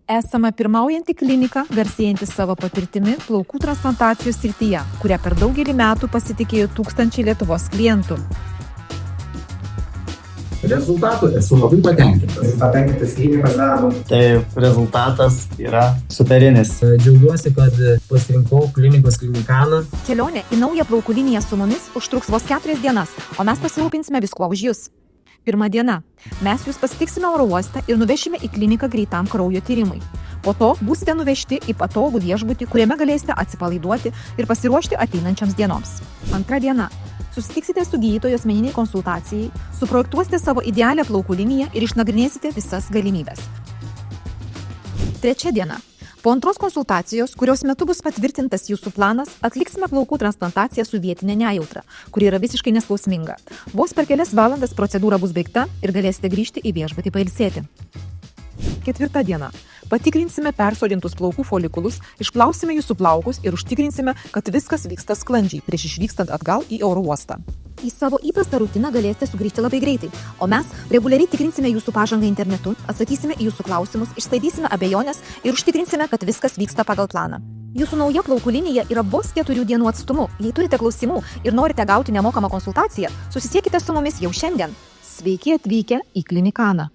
Esame pirmaujanti klinika, garsėjanti savo patirtimi plaukų transplantacijos srityje, kurią per daugelį metų pasitikėjo tūkstančiai Lietuvos klientų. Rezultatų esu labai patenkintas. Patenkintas klinikos darbu. Tai rezultatas yra superinis. Džiaugiuosi, kad pasirinkau klinikos Klinikaną. Kelionė į naują plaukų liniją su mumis užtruks vos 4 dienas, o mes pasirūpinsime viskuo už jūs. Pirma diena. Mes jūs pasitiksime oro uoste ir nuvešime į kliniką greitam kraujo tyrimui. Po to būsite nuvežti į patogų viešbutį, kuriame galėsite atsipalaiduoti ir pasiruošti ateinančiams dienoms. Antra diena. Susitiksite su gydytojo asmeniniai konsultacijai, suprojektuosite savo idealią plaukų liniją ir išnagrinėsite visas galimybes. Trečia diena. Po antros konsultacijos, kurios metu bus patvirtintas jūsų planas, atliksime plaukų transplantaciją su vietinė nejautra, kuri yra visiškai neskausminga. Vos per kelias valandas procedūra bus baigta ir galėsite grįžti į viešbutį pailsėti. Ketvirta diena. Patikrinsime persodintus plaukų folikulus, išplausime jūsų plaukus ir užtikrinsime, kad viskas vyksta sklandžiai prieš išvykstant atgal į oro uostą. Į savo įprastą rutiną galėsite sugrįžti labai greitai, o mes reguliariai tikrinsime jūsų pažangą internetu, atsakysime į jūsų klausimus, išsklaidysime abejonės ir užtikrinsime, kad viskas vyksta pagal planą. Jūsų nauja plaukų linija yra vos 4 dienų atstumu. Jei turite klausimų ir norite gauti nemokamą konsultaciją, susisiekite su mumis jau šiandien. Sveiki atvykę į Klinikaną.